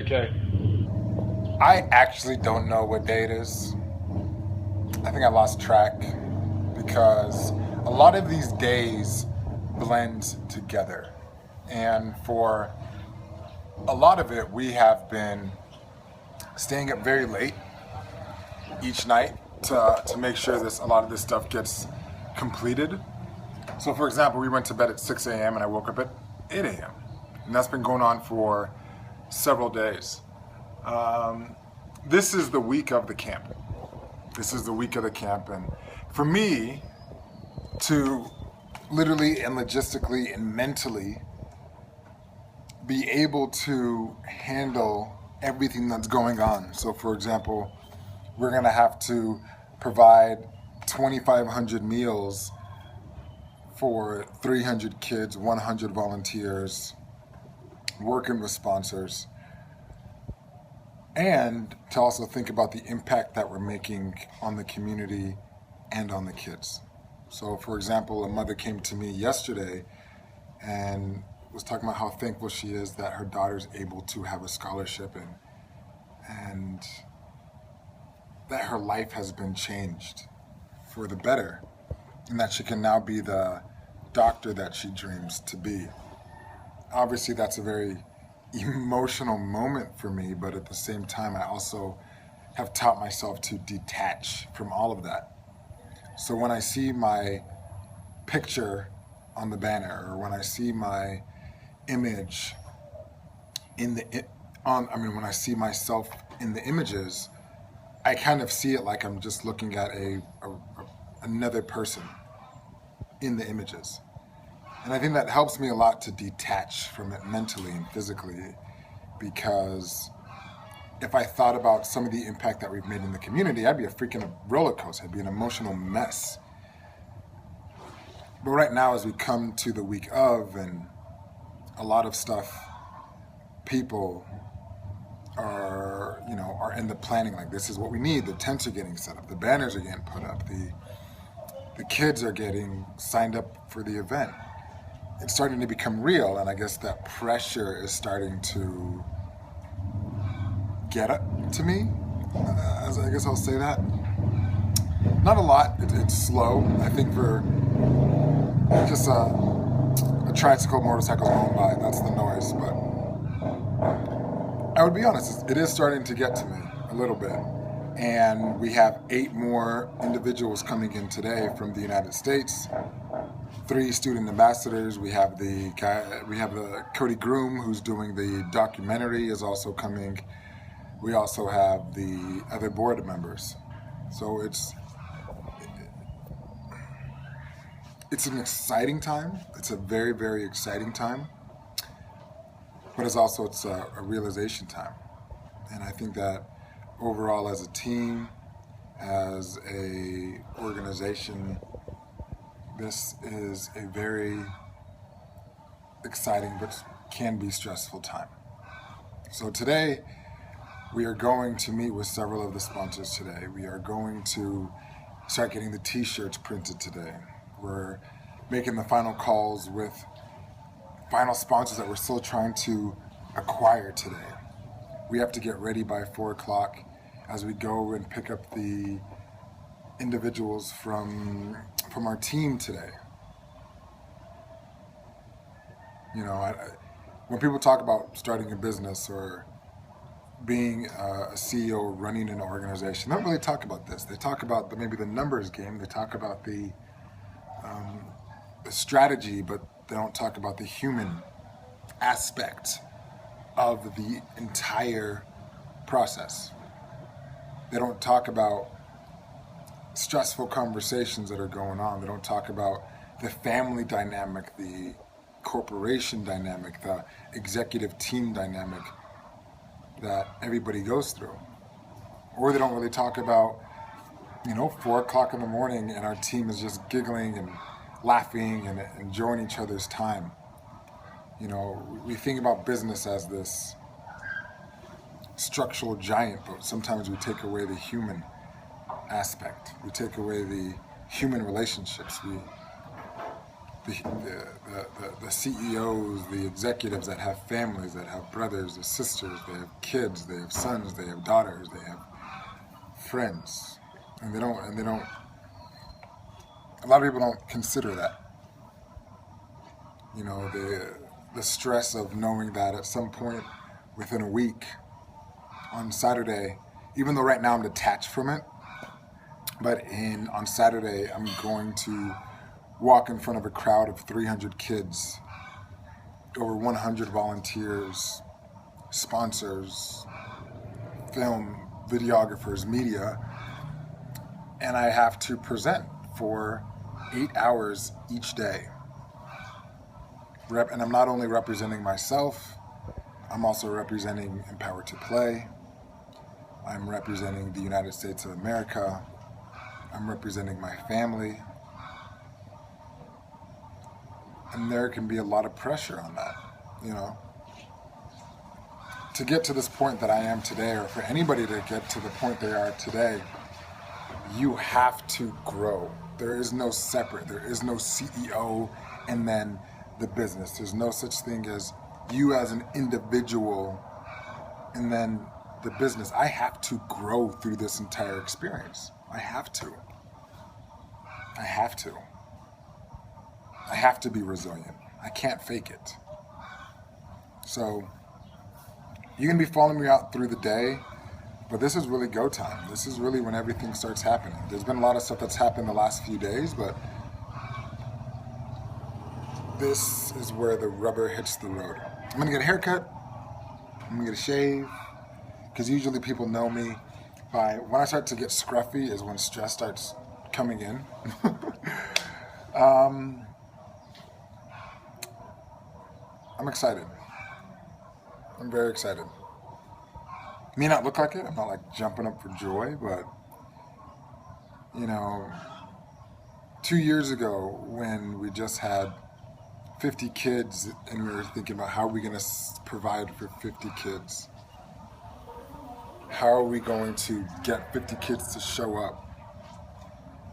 JK. I actually don't know what day it is. I think I lost track because a lot of these days blend together. And for a lot of it, we have been staying up very late each night to make sure a lot of this stuff gets completed. So for example, we went to bed at 6 a.m. and I woke up at 8 a.m. And that's been going on for several days. This is the week of the camp. And for me to literally and logistically and mentally be able to handle everything that's going on. So for example, we're gonna have to provide 2,500 meals for 300 kids, 100 volunteers, working with sponsors, and to also think about the impact that we're making on the community and on the kids. So for example, a mother came to me yesterday and was talking about how thankful she is that her daughter's able to have a scholarship and that her life has been changed for the better, and that she can now be the doctor that she dreams to be. Obviously, that's a very emotional moment for me, but at the same time, I also have taught myself to detach from all of that. So when I see my picture on the banner, or when I see my image when I see myself in the images, I kind of see it like I'm just looking at another person in the images. And I think that helps me a lot to detach from it mentally and physically, because if I thought about some of the impact that we've made in the community, I'd be a freaking roller coaster. I'd be an emotional mess. But right now, as we come to the week of, and a lot of stuff, people are in the planning, like this is what we need. The tents are getting set up, the banners are getting put up, the kids are getting signed up for the event. It's starting to become real, and I guess that pressure is starting to get to me. I guess I'll say that. Not a lot. It's slow. I think for just a tricycle, motorcycle going by, that's the noise. But I would be honest, it is starting to get to me a little bit. And we have 8 more individuals coming in today from the United States. 3 student ambassadors. We have the Cody Groom, who's doing the documentary, is also coming. We also have the other board members. So it's an exciting time. It's a very, very exciting time. But it's a realization time. And I think that overall, as a team, as a organization, this is a very exciting but can be stressful time. So today, we are going to meet with several of the sponsors today. We are going to start getting the t-shirts printed today. We're making the final calls with final sponsors that we're still trying to acquire today. We have to get ready by 4 o'clock as we go and pick up the individuals from our team today. When people talk about starting a business or being a CEO running an organization, they don't really talk about this. They talk about maybe the numbers game. They talk about the strategy, but they don't talk about the human aspect of the entire process. They don't talk about stressful conversations that are going on. They don't talk about the family dynamic, the corporation dynamic, the executive team dynamic that everybody goes through. Or they don't really talk about, 4 o'clock in the morning and our team is just giggling and laughing and enjoying each other's time. We think about business as this structural giant, but sometimes we take away the human aspect. We take away the human relationships. the CEOs, the executives that have families, that have brothers or sisters, they have kids, they have sons, they have daughters, they have friends, and they don't. A lot of people don't consider that. You know, the stress of knowing that at some point within a week, on Saturday, even though right now I'm detached from it, but on Saturday I'm going to walk in front of a crowd of 300 kids, over 100 volunteers, sponsors, film, videographers, media, and I have to present for 8 hours each day. And I'm not only representing myself, I'm also representing Empower to Play. I'm representing the United States of America. I'm representing my family. And there can be a lot of pressure on that, you know. To get to this point that I am today, or for anybody to get to the point they are today, you have to grow. There is no separate, there is no CEO and then the business. There's no such thing as you as an individual and then the business. I have to grow through this entire experience. I have to. I have to. I have to be resilient. I can't fake it. So you can be following me out through the day, but this is really go time. This is really when everything starts happening. There's been a lot of stuff that's happened the last few days, but this is where the rubber hits the road. I'm gonna get a haircut. I'm gonna get a shave, because usually people know me by when I start to get scruffy is when stress starts coming in. I'm excited. I'm very excited. May not look like it. I'm not like jumping up for joy, but you know, 2 years ago when we just had 50 kids and we were thinking about how are we going to provide for 50 kids? How are we going to get 50 kids to show up?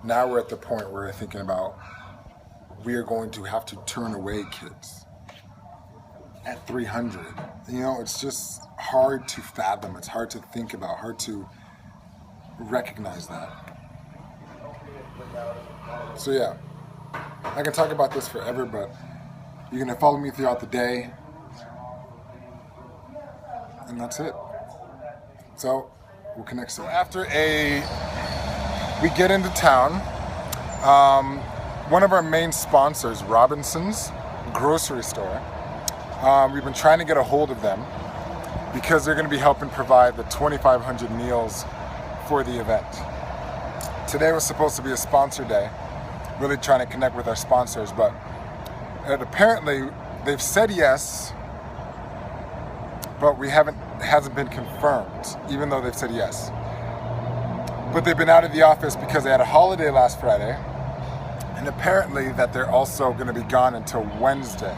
Now we're at the point where we're thinking about we are going to have to turn away kids at 300. You know, it's just hard to fathom. It's hard to think about, hard to recognize that. So yeah, I can talk about this forever, but you're going to follow me throughout the day. And that's it. So we'll connect soon. So after we get into town, one of our main sponsors, Robinson's grocery store, we've been trying to get a hold of them because they're going to be helping provide the 2,500 meals for the event. Today was supposed to be a sponsor day, really trying to connect with our sponsors, but apparently they've said yes, but it hasn't been confirmed, even though they've said yes. But they've been out of the office because they had a holiday last Friday, and apparently that they're also going to be gone until Wednesday.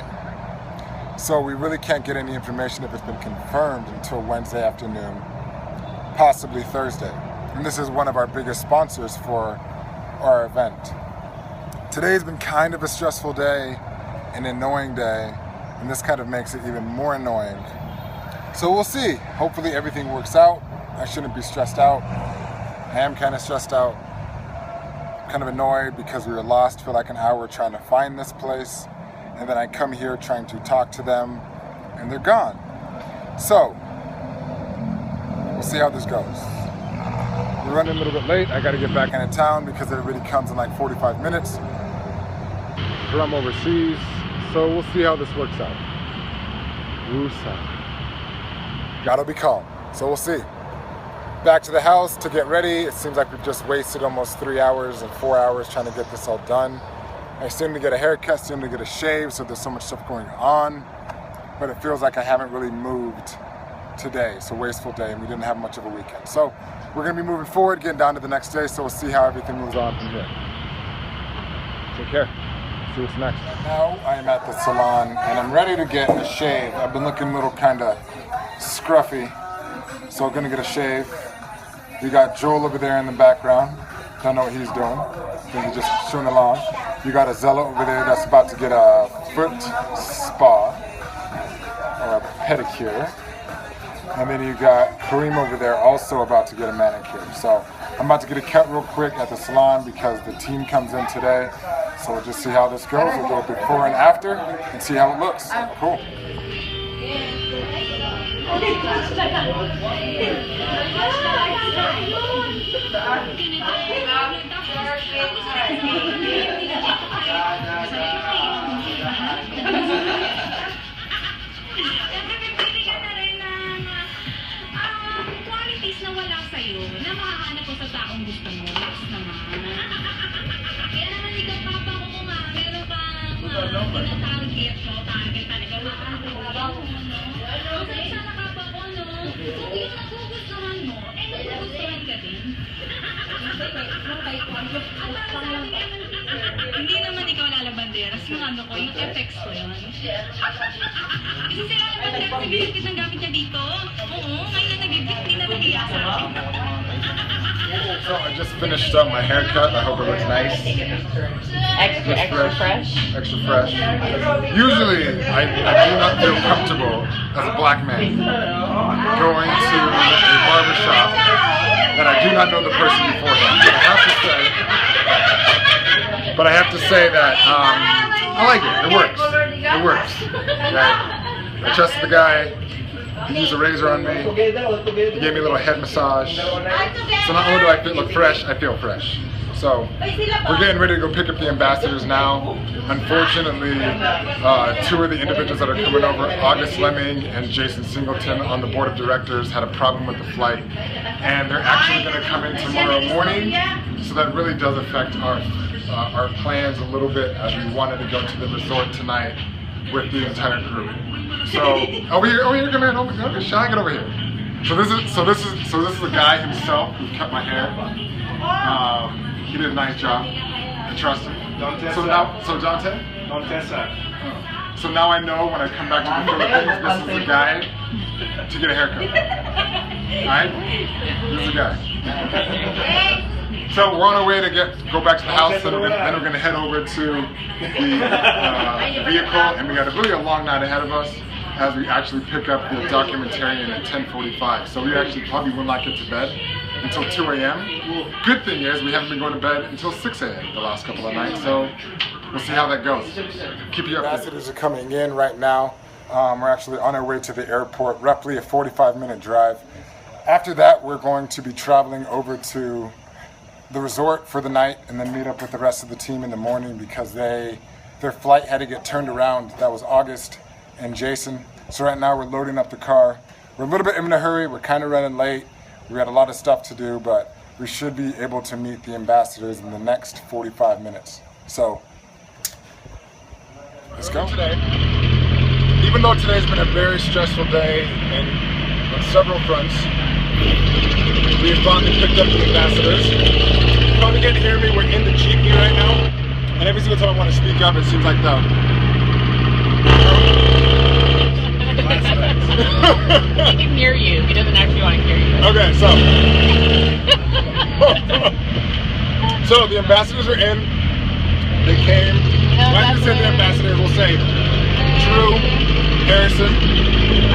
So we really can't get any information if it's been confirmed until Wednesday afternoon, possibly Thursday. And this is one of our biggest sponsors for our event. Today's been kind of a stressful day, an annoying day, and this kind of makes it even more annoying. So we'll see. Hopefully everything works out. I shouldn't be stressed out. I am kind of stressed out, kind of annoyed because we were lost for like an hour trying to find this place. And then I come here trying to talk to them, and they're gone. So, we'll see how this goes. We're running a little bit late. I gotta get back into town because everybody comes in like 45 minutes. From overseas, so we'll see how this works out. Woosah. Gotta be calm, so we'll see. Back to the house to get ready. It seems like we've just wasted almost 3 hours and 4 hours trying to get this all done. I still need to get a haircut, still need to get a shave, so there's so much stuff going on. But it feels like I haven't really moved today. It's a wasteful day, and we didn't have much of a weekend. So we're gonna be moving forward, getting down to the next day, so we'll see how everything moves on from here. Take care. See what's next. Now I am at the salon, and I'm ready to get a shave. I've been looking a little kind of scruffy, so I'm gonna get a shave. We got Joel over there in the background. Don't know what he's doing. I think he's just shooting along. You got Azella over there that's about to get a foot spa or a pedicure. And then you got Kareem over there also about to get a manicure. So I'm about to get a cut real quick at the salon because the team comes in today. So we'll just see how this goes. We'll go before and after and see how it looks. Cool. Qualities na wala sa'yo na makakahanap ko sa taong gusto mo. Next naman. Kaya naman ikaw, papa ko kung meron kang tina-target mo, target talaga makakakuha mo, no? Kasi sana papa ko, no? Kung yung nagugustuhan mo, nagugustuhan ka din. Hindi naman ikaw lalabanderas, yung ano ko, yung FX ko yun. Kasi sila labanderas, nag-bibit ng gamit niya dito. Oo, ngayon na nag-bibit, hindi na nahiya sa akin. So I just finished up my haircut. I hope it looks nice. Extra fresh. Extra fresh. Usually, I do not feel comfortable as a black man going to a barber shop that I do not know the person beforehand. But I have to say that I like it. It works. It works. I trusted the guy. He used a razor on me. He gave me a little head massage. So not only do I look fresh, I feel fresh. So we're getting ready to go pick up the ambassadors now. Unfortunately, two of the individuals that are coming over, August Lemming and Jason Singleton on the board of directors, had a problem with the flight. And they're actually going to come in tomorrow morning. So that really does affect our plans a little bit, as we wanted to go to the resort tonight with the entire group. So over here, come here, over Shy, get over here. So this is the guy himself who cut my hair. He did a nice job. I trust him. Dante? So now I know when I come back to the Philippines, this is the guy to get a haircut. Alright? This is the guy. So we're on our way to go back to the house, then we're going to head over to the vehicle, and we got really a long night ahead of us as we actually pick up the documentarian at 10:45. So we actually probably will not get to bed until 2 a.m. Good thing is we haven't been going to bed until 6 a.m. the last couple of nights, so we'll see how that goes. Keep you updated. Ambassadors are coming in right now. We're actually on our way to the airport, roughly a 45-minute drive. After that, we're going to be traveling over to the resort for the night and then meet up with the rest of the team in the morning because their flight had to get turned around. That was August and Jason. So right now we're loading up the car. We're a little bit in a hurry. We're kind of running late. We got a lot of stuff to do, but we should be able to meet the ambassadors in the next 45 minutes. So let's go. Today, even though today's been a very stressful day and on several fronts, we have finally picked up the ambassadors. You probably can't hear me. We're in the jeepney right now, and every single time I want to speak up, it seems like He can hear you. He doesn't actually want to hear you. Okay, so the ambassadors are in. They came. Why don't you say the ambassadors? We'll say Drew, Harrison,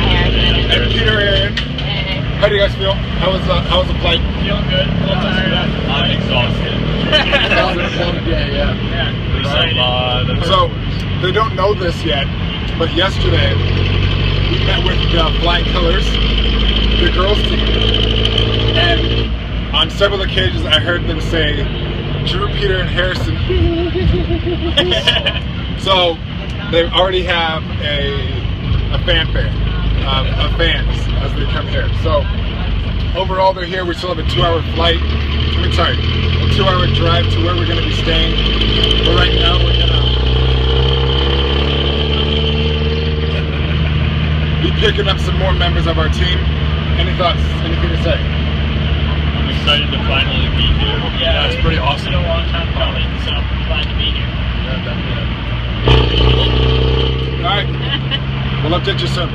and Peter Aaron. How do you guys feel? How was the flight? Feeling good. A little tired. I'm exhausted. Yeah. So they don't know this yet, but yesterday we met with the Flying Colors, the girls team, and on several occasions I heard them say Drew, Peter, and Harrison. So they already have a fanfare of fans as they come here. So overall they're here. We still have a 2-hour flight. A 2-hour drive to where we're going to be staying. But right now we're going to be picking up some more members of our team. Any thoughts? Anything to say? I'm excited to finally be here. Yeah, it's pretty awesome. It's been a long time coming, so I'm glad to be here. Yeah, definitely. All right. We'll update you soon.